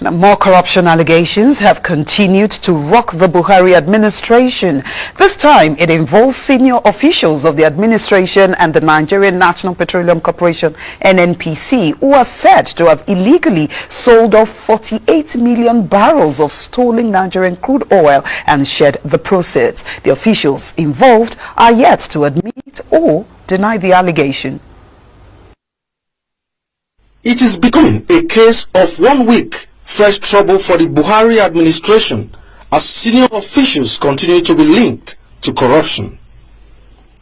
Now, more corruption allegations have continued to rock the Buhari administration. This time, it involves senior officials of the administration and the Nigerian National Petroleum Corporation, NNPC, who are said to have illegally sold off 48 million barrels of stolen Nigerian crude oil and shared the proceeds. The officials involved are yet to admit or deny the allegation. It is becoming a case of 1 week fresh trouble for the Buhari administration as senior officials continue to be linked to corruption.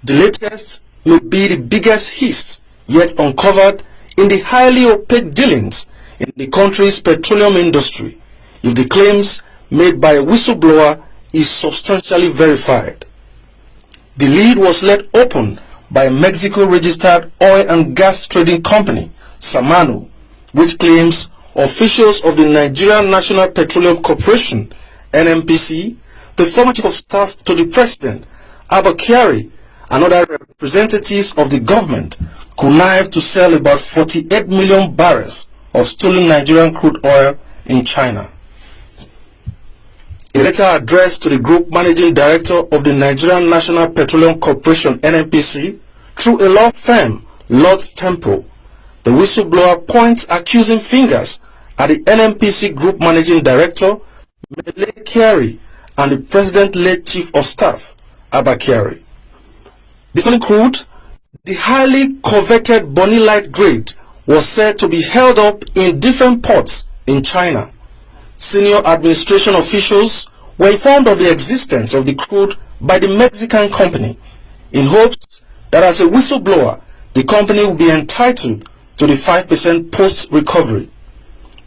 The latest may be the biggest heist yet uncovered in the highly opaque dealings in the country's petroleum industry, if the claims made by a whistleblower is substantially verified. The lead was let open by a Mexico-registered oil and gas trading company, Samano, which claims officials of the Nigerian National Petroleum Corporation, NNPC, the former chief of staff to the president, Abba Kyari, and other representatives of the government connived to sell about 48 million barrels of stolen Nigerian crude oil in China. A letter addressed to the group managing director of the Nigerian National Petroleum Corporation, NNPC, through a law firm, Lord's Temple, the whistleblower points accusing fingers at the NNPC Group Managing Director, Mele Kyari, and the President-led Chief of Staff, Abba Kyari. The stolen crude, the highly coveted Bonny Light grade, was said to be held up in different ports in China. Senior administration officials were informed of the existence of the crude by the Mexican company, in hopes that as a whistleblower, the company would be entitled to the 5% post-recovery.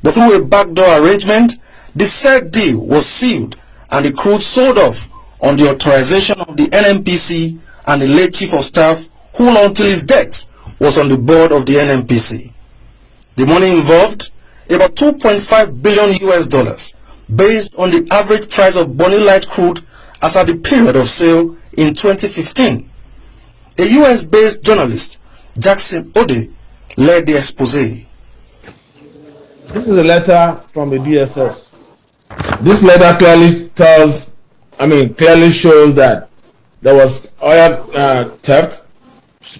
But through a backdoor arrangement, the said deal was sealed and the crude sold off on the authorization of the NNPC and the late Chief of Staff, who until his death was on the board of the NNPC. The money involved, about $2.5 billion, based on the average price of Bonny Light crude as at the period of sale in 2015. A US-based journalist, Jackson Ode, led the expose. This is a letter from the DSS. This letter clearly shows that there was oil theft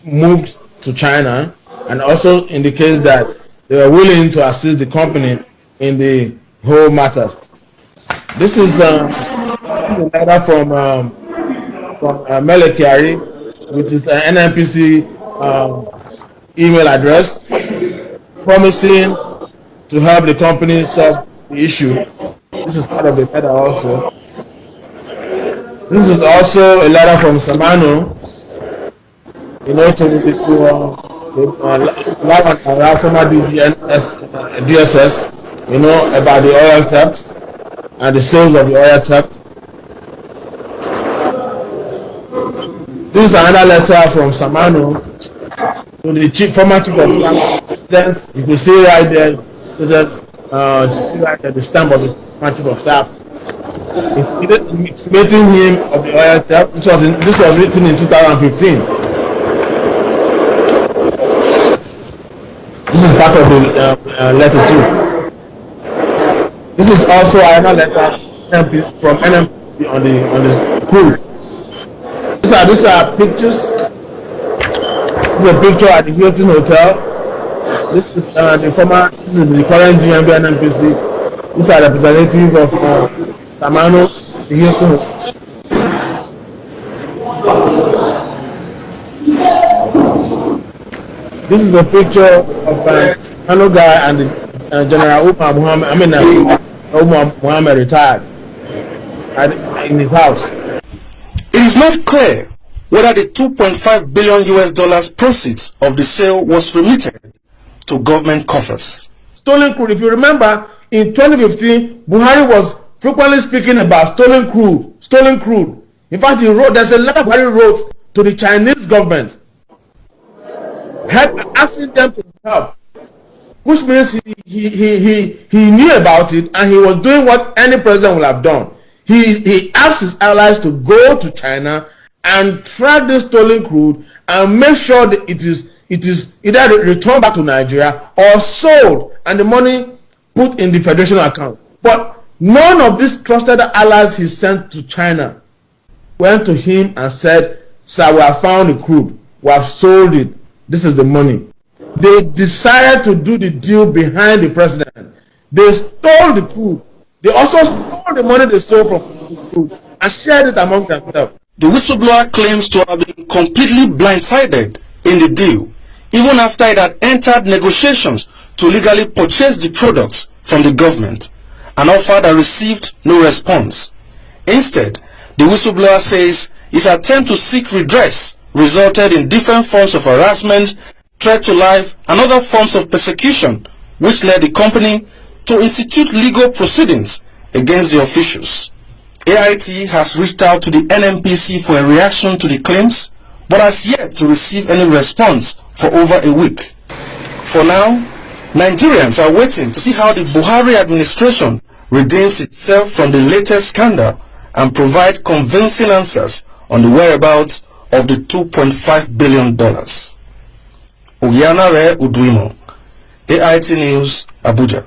moved to China, and also indicates that they were willing to assist the company in the whole matter. This is a letter from Mele Kyari, which is an NNPC email address, promising to help the company solve the issue. This is part of the letter also. This is also a letter from Samano, to former DSS, about the oil theft and the sales of the oil theft. This is another letter from Samano to the former chief of staff. You can see right there, the stamp of the former chief of staff. It's meeting him of the oil theft. This was written in 2015. This is part of the letter too. This is also another letter from NNPC on the crude. These are pictures. This is a picture at the Hilton Hotel. This is the current GMB NNPC. These are representatives of Samano, the Hilton Hotel. This is a picture of Samano guy and General Umar Muhammad retired in his house. It is not clear whether the $2.5 billion proceeds of the sale was remitted to government coffers. Stolen crude. If you remember, in 2015, Buhari was frequently speaking about stolen crude. In fact, there's a letter Buhari wrote to the Chinese government, asking them to help, which means he knew about it and he was doing what any president would have done. He asked his allies to go to China and track this stolen crude and make sure that it is either returned back to Nigeria or sold, and the money put in the Federation account. But none of these trusted allies he sent to China went to him and said, "Sir, we have found the crude. We have sold it. This is the money." They decided to do the deal behind the president. They stole the crude. They also stole the money they sold from the crude and shared it among themselves. The whistleblower claims to have been completely blindsided in the deal, even after it had entered negotiations to legally purchase the products from the government, an offer that received no response. Instead, the whistleblower says his attempt to seek redress resulted in different forms of harassment, threat to life, and other forms of persecution, which led the company to institute legal proceedings against the officials. AIT has reached out to the NNPC for a reaction to the claims, but has yet to receive any response for over a week. For now, Nigerians are waiting to see how the Buhari administration redeems itself from the latest scandal and provide convincing answers on the whereabouts of the $2.5 billion. Uyanare Udwimo, AIT News, Abuja.